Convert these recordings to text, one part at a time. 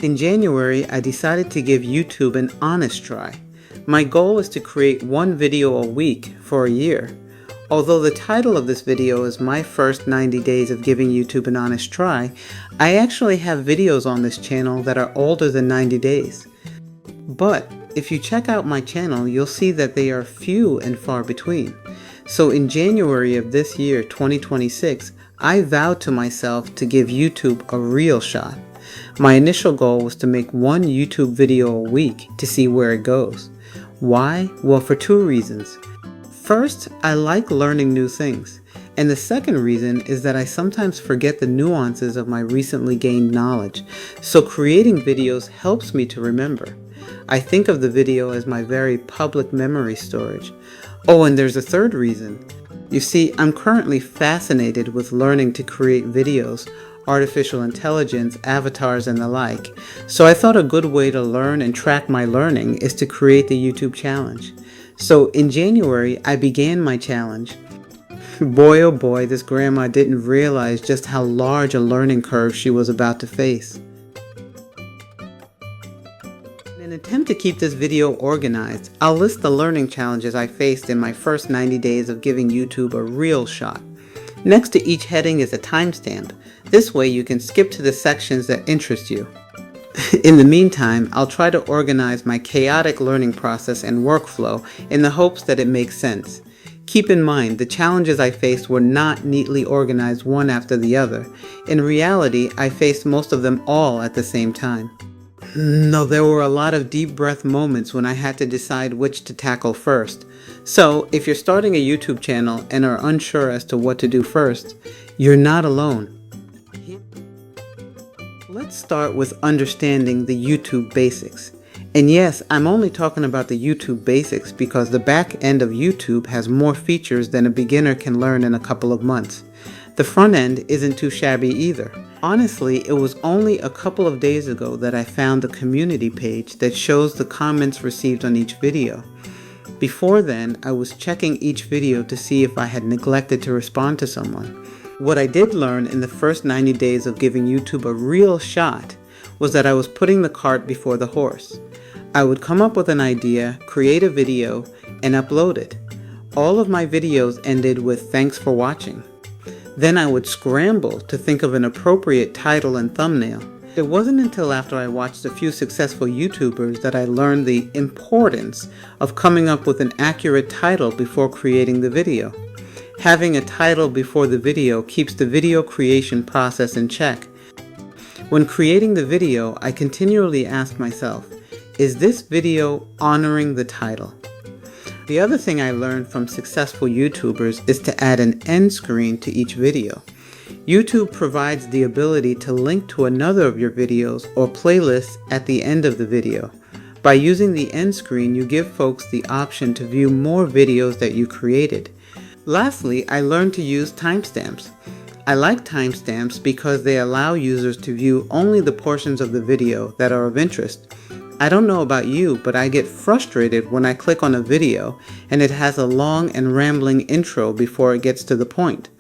In January, I decided to give YouTube an honest try. My goal is to create one video a week for a year. Although the title of this video is My First 90 Days of Giving YouTube an Honest Try, I actually have videos on this channel that are older than 90 days. But if you check out my channel, you'll see that they are few and far between. So in January of this year, 2026, I vowed to myself to give YouTube a real shot. My initial goal was to make one YouTube video a week to see where it goes. Why? Well, for two reasons. First, I like learning new things. And the second reason is that I sometimes forget the nuances of my recently gained knowledge, so creating videos helps me to remember. I think of the video as my very public memory storage. Oh, and there's a third reason. You see, I'm currently fascinated with learning to create videos, artificial intelligence, avatars, and the like. So I thought a good way to learn and track my learning is to create the YouTube challenge. So in January, I began my challenge. Boy oh boy, this grandma didn't realize just how large a learning curve she was about to face. In an attempt to keep this video organized, I'll list the learning challenges I faced in my first 90 days of giving YouTube a real shot. Next to each heading is a timestamp. This way you can skip to the sections that interest you. In the meantime, I'll try to organize my chaotic learning process and workflow in the hopes that it makes sense. Keep in mind, the challenges I faced were not neatly organized one after the other. In reality, I faced most of them all at the same time. No, there were a lot of deep breath moments when I had to decide which to tackle first. So, if you're starting a YouTube channel and are unsure as to what to do first, you're not alone. Let's start with understanding the YouTube basics. And yes, I'm only talking about the YouTube basics because the back end of YouTube has more features than a beginner can learn in a couple of months. The front end isn't too shabby either. Honestly, it was only a couple of days ago that I found the community page that shows the comments received on each video. Before then, I was checking each video to see if I had neglected to respond to someone. What I did learn in the first 90 days of giving YouTube a real shot was that I was putting the cart before the horse. I would come up with an idea, create a video, and upload it. All of my videos ended with "Thanks for watching." Then I would scramble to think of an appropriate title and thumbnail. It wasn't until after I watched a few successful YouTubers that I learned the importance of coming up with an accurate title before creating the video. Having a title before the video keeps the video creation process in check. When creating the video, I continually ask myself, is this video honoring the title? The other thing I learned from successful YouTubers is to add an end screen to each video. YouTube provides the ability to link to another of your videos or playlists at the end of the video. By using the end screen, you give folks the option to view more videos that you created. Lastly, I learned to use timestamps. I like timestamps because they allow users to view only the portions of the video that are of interest. I don't know about you, but I get frustrated when I click on a video and it has a long and rambling intro before it gets to the point.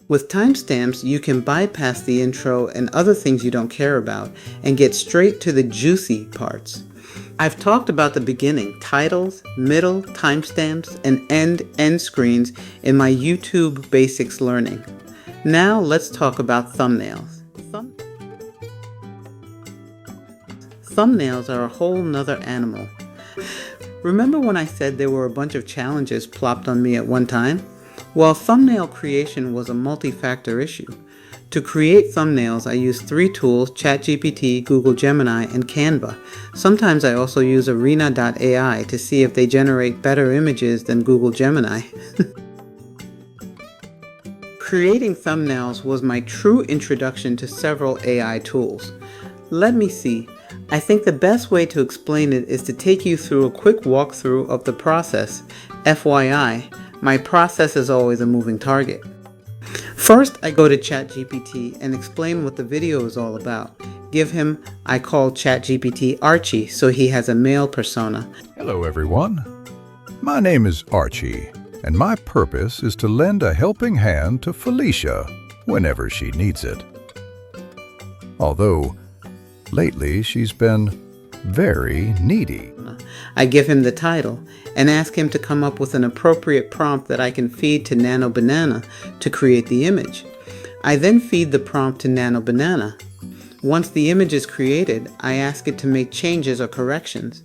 With timestamps, you can bypass the intro and other things you don't care about and get straight to the juicy parts. I've talked about the beginning, titles, middle, timestamps, and end screens in my YouTube Basics learning. Now let's talk about thumbnails. Thumbnails are a whole nother animal. Remember when I said there were a bunch of challenges plopped on me at one time? Well, thumbnail creation was a multi-factor issue. To create thumbnails, I use 3 tools: ChatGPT, Google Gemini, and Canva. Sometimes I also use Arena.ai to see if they generate better images than Google Gemini. Creating thumbnails was my true introduction to several AI tools. Let me see. I think the best way to explain it is to take you through a quick walkthrough of the process. FYI, my process is always a moving target. First, I go to ChatGPT and explain what the video is all about. Give him, I call ChatGPT Archie, so he has a male persona. Hello everyone. My name is Archie, and my purpose is to lend a helping hand to Felicia whenever she needs it. Although, Lately, she's been very needy. I give him the title and ask him to come up with an appropriate prompt that I can feed to Nano Banana to create the image. I then feed the prompt to Nano Banana. Once the image is created, I ask it to make changes or corrections.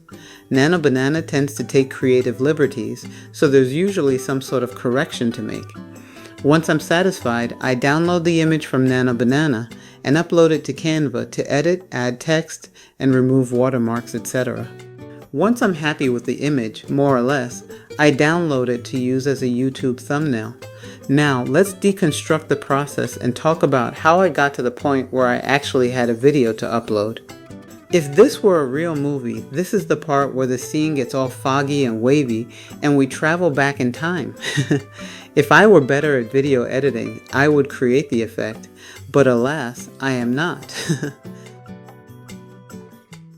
Nano Banana tends to take creative liberties, so there's usually some sort of correction to make. Once I'm satisfied, I download the image from Nano Banana and upload it to Canva to edit, add text, and remove watermarks, etc. Once I'm happy with the image, more or less, I download it to use as a YouTube thumbnail. Now, let's deconstruct the process and talk about how I got to the point where I actually had a video to upload. If this were a real movie, this is the part where the scene gets all foggy and wavy and we travel back in time. If I were better at video editing, I would create the effect, but alas, I am not.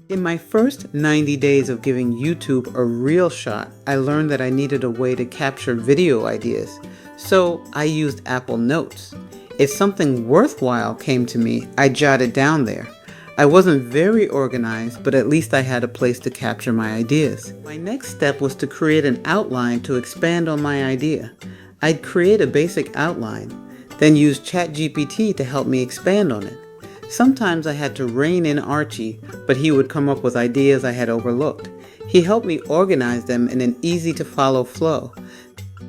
In my first 90 days of giving YouTube a real shot, I learned that I needed a way to capture video ideas. So I used Apple Notes. If something worthwhile came to me, I jotted down there. I wasn't very organized, but at least I had a place to capture my ideas. My next step was to create an outline to expand on my idea. I'd create a basic outline, then use ChatGPT to help me expand on it. Sometimes I had to rein in Archie, but he would come up with ideas I had overlooked. He helped me organize them in an easy-to-follow flow.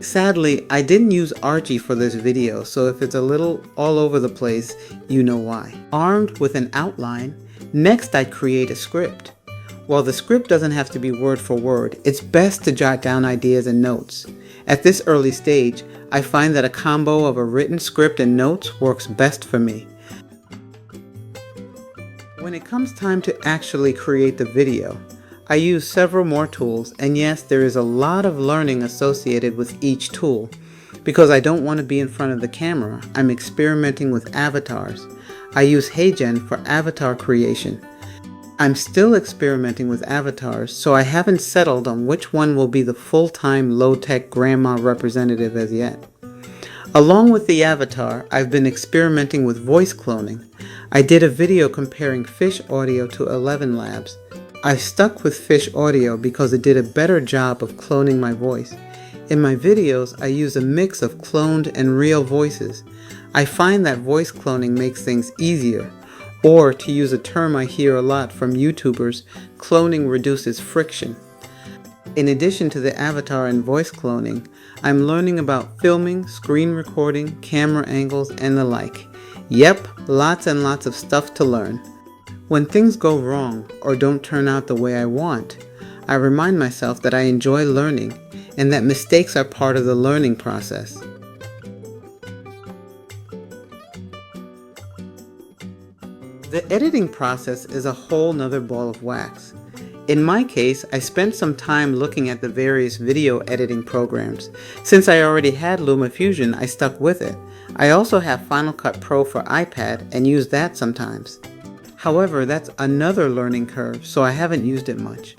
Sadly, I didn't use Archie for this video, so if it's a little all over the place, you know why. Armed with an outline, next I create a script. While the script doesn't have to be word for word, it's best to jot down ideas and notes. At this early stage, I find that a combo of a written script and notes works best for me. When it comes time to actually create the video, I use several more tools, and yes, there is a lot of learning associated with each tool. Because I don't want to be in front of the camera, I'm experimenting with avatars. I use HeyGen for avatar creation. I'm still experimenting with avatars, so I haven't settled on which one will be the full-time low-tech grandma representative as yet. Along with the avatar, I've been experimenting with voice cloning. I did a video comparing Fish Audio to 11 Labs. I've stuck with Fish Audio because it did a better job of cloning my voice. In my videos, I use a mix of cloned and real voices. I find that voice cloning makes things easier. Or, to use a term I hear a lot from YouTubers, cloning reduces friction. In addition to the avatar and voice cloning, I'm learning about filming, screen recording, camera angles, and the like. Yep, lots and lots of stuff to learn. When things go wrong or don't turn out the way I want, I remind myself that I enjoy learning and that mistakes are part of the learning process. The editing process is a whole nother ball of wax. In my case, I spent some time looking at the various video editing programs. Since I already had LumaFusion, I stuck with it. I also have Final Cut Pro for iPad and use that sometimes. However, that's another learning curve, so I haven't used it much.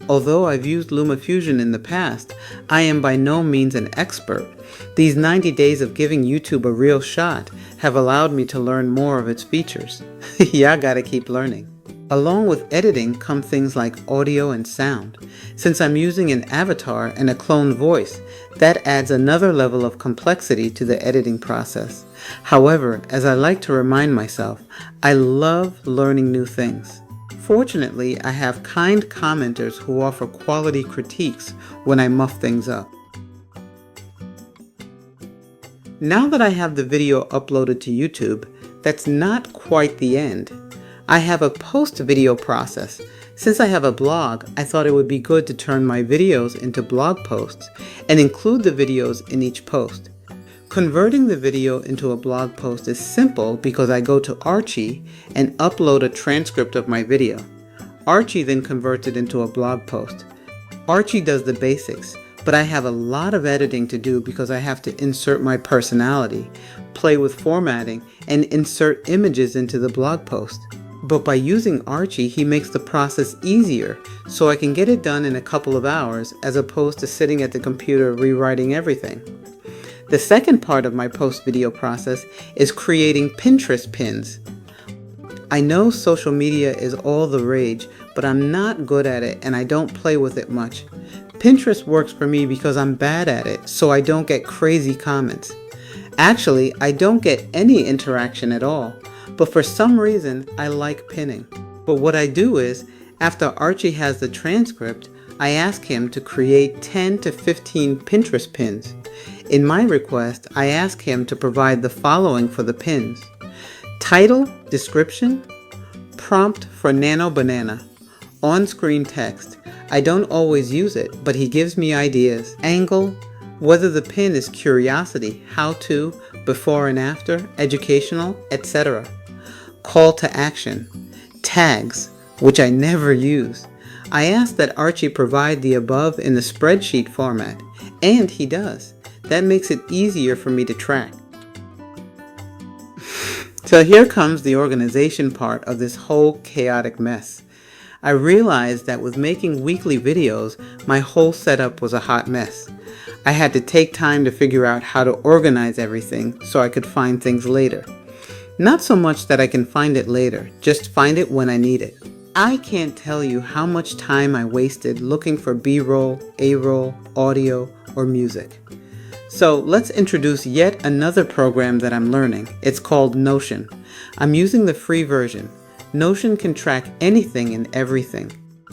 Although I've used LumaFusion in the past, I am by no means an expert. These 90 days of giving YouTube a real shot have allowed me to learn more of its features. Yeah, I gotta keep learning. Along with editing come things like audio and sound. Since I'm using an avatar and a cloned voice, that adds another level of complexity to the editing process. However, as I like to remind myself, I love learning new things. Fortunately, I have kind commenters who offer quality critiques when I muff things up. Now that I have the video uploaded to YouTube, that's not quite the end. I have a post-video process. Since I have a blog, I thought it would be good to turn my videos into blog posts and include the videos in each post. Converting the video into a blog post is simple because I go to Archie and upload a transcript of my video. Archie then converts it into a blog post. Archie does the basics, but I have a lot of editing to do because I have to insert my personality, play with formatting, and insert images into the blog post. But by using Archie, he makes the process easier, so I can get it done in a couple of hours as opposed to sitting at the computer rewriting everything. The second part of my post-video process is creating Pinterest pins. I know social media is all the rage, but I'm not good at it and I don't play with it much. Pinterest works for me because I'm bad at it, so I don't get crazy comments. Actually, I don't get any interaction at all, but for some reason, I like pinning. But what I do is, after Archie has the transcript, I ask him to create 10 to 15 Pinterest pins. In my request, I ask him to provide the following for the pins: title, description, prompt for Nano Banana, on-screen text. I don't always use it, but he gives me ideas. Angle, whether the pin is curiosity, how to, before and after, educational, etc. Call to action. Tags, which I never use. I ask that Archie provide the above in the spreadsheet format, and he does. That makes it easier for me to track. So here comes the organization part of this whole chaotic mess. I realized that with making weekly videos, my whole setup was a hot mess. I had to take time to figure out how to organize everything so I could find things later. Not so much that I can find it later, just find it when I need it. I can't tell you how much time I wasted looking for B-roll, A-roll, audio, or music. So let's introduce yet another program that I'm learning. It's called Notion. I'm using the free version. Notion can track anything and everything.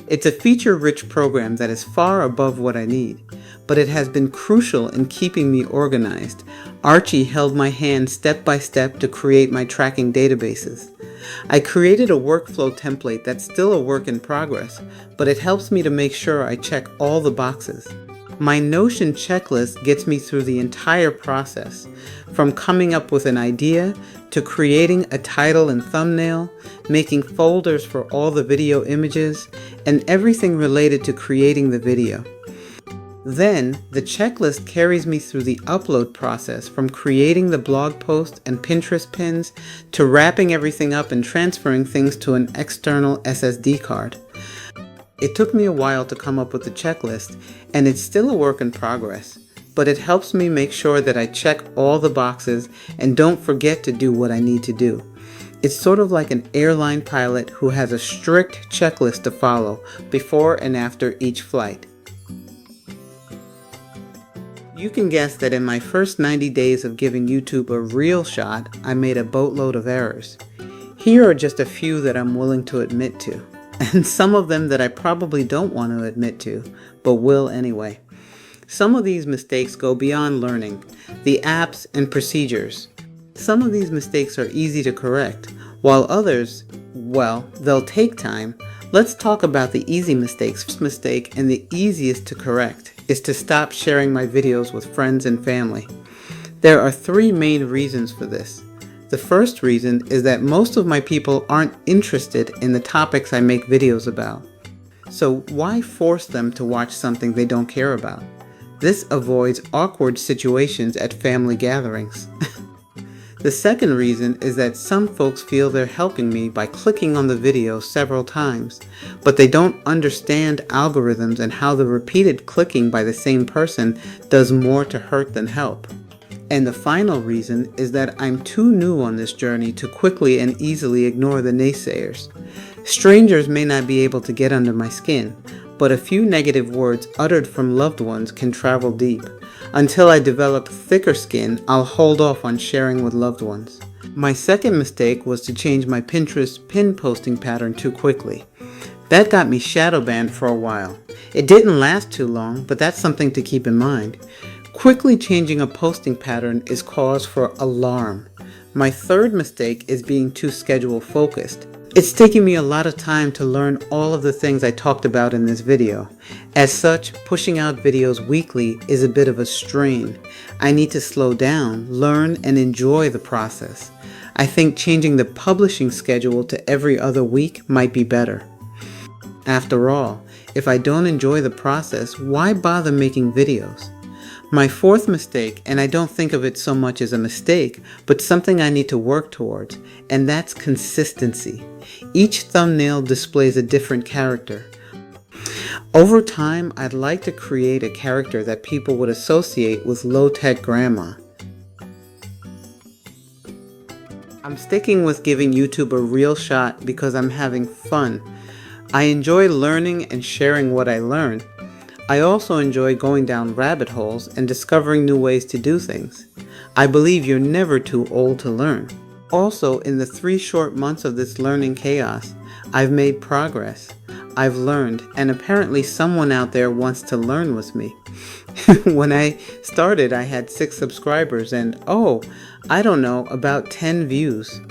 It's a feature-rich program that is far above what I need, but it has been crucial in keeping me organized. Archie held my hand step by step to create my tracking databases. I created a workflow template that's still a work in progress, but it helps me to make sure I check all the boxes. My Notion checklist gets me through the entire process, from coming up with an idea to creating a title and thumbnail, making folders for all the video images, and everything related to creating the video. Then, the checklist carries me through the upload process, from creating the blog post and Pinterest pins to wrapping everything up and transferring things to an external SSD card. It took me a while to come up with the checklist, and it's still a work in progress, but it helps me make sure that I check all the boxes and don't forget to do what I need to do. It's sort of like an airline pilot who has a strict checklist to follow before and after each flight. You can guess that in my first 90 days of giving YouTube a real shot, I made a boatload of errors. Here are just a few that I'm willing to admit to, and some of them that I probably don't want to admit to, but will anyway. Some of these mistakes go beyond learning, the apps and procedures. Some of these mistakes are easy to correct, while others, well, they'll take time. Let's talk about the easy mistakes. First mistake, and the easiest to correct, is to stop sharing my videos with friends and family. There are three main reasons for this. The first reason is that most of my people aren't interested in the topics I make videos about. So why force them to watch something they don't care about? This avoids awkward situations at family gatherings. The second reason is that some folks feel they're helping me by clicking on the video several times, but they don't understand algorithms and how the repeated clicking by the same person does more to hurt than help. And the final reason is that I'm too new on this journey to quickly and easily ignore the naysayers. Strangers may not be able to get under my skin, but a few negative words uttered from loved ones can travel deep. Until I develop thicker skin, I'll hold off on sharing with loved ones. My second mistake was to change my Pinterest pin posting pattern too quickly. That got me shadow banned for a while. It didn't last too long, but that's something to keep in mind. Quickly changing a posting pattern is cause for alarm. My third mistake is being too schedule focused. It's taking me a lot of time to learn all of the things I talked about in this video. As such, pushing out videos weekly is a bit of a strain. I need to slow down, learn, and enjoy the process. I think changing the publishing schedule to every other week might be better. After all, if I don't enjoy the process, why bother making videos? My fourth mistake, and I don't think of it so much as a mistake, but something I need to work towards, and that's consistency. Each thumbnail displays a different character. Over time, I'd like to create a character that people would associate with low-tech grandma. I'm sticking with giving YouTube a real shot because I'm having fun. I enjoy learning and sharing what I learn. I also enjoy going down rabbit holes and discovering new ways to do things. I believe you're never too old to learn. Also, in the 3 short months of this learning chaos, I've made progress. I've learned, and apparently someone out there wants to learn with me. When I started, I had 6 subscribers and, I don't know, about 10 views.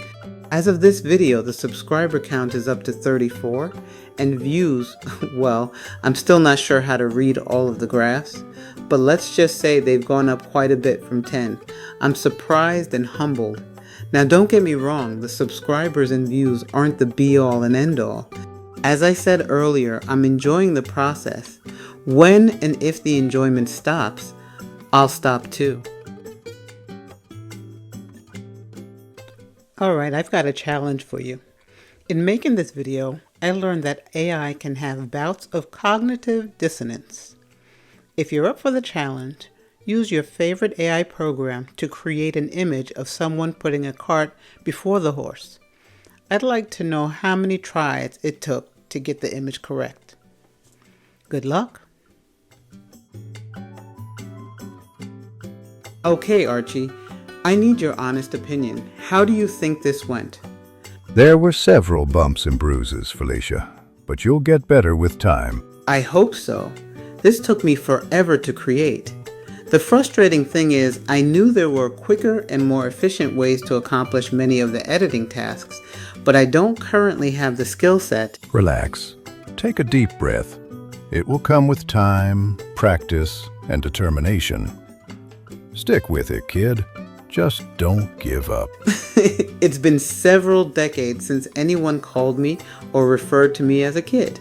As of this video, the subscriber count is up to 34, and views, well, I'm still not sure how to read all of the graphs, but let's just say they've gone up quite a bit from 10. I'm surprised and humbled. Now don't get me wrong, the subscribers and views aren't the be-all and end-all. As I said earlier, I'm enjoying the process. When and if the enjoyment stops, I'll stop too. Alright, I've got a challenge for you. In making this video, I learned that AI can have bouts of cognitive dissonance. If you're up for the challenge, use your favorite AI program to create an image of someone putting a cart before the horse. I'd like to know how many tries it took to get the image correct. Good luck. Okay, Archie, I need your honest opinion. How do you think this went? There were several bumps and bruises, Felicia, but you'll get better with time. I hope so. This took me forever to create. The frustrating thing is, I knew there were quicker and more efficient ways to accomplish many of the editing tasks, but I don't currently have the skill set. Relax. Take a deep breath. It will come with time, practice, and determination. Stick with it, kid. Just don't give up. It's been several decades since anyone called me or referred to me as a kid.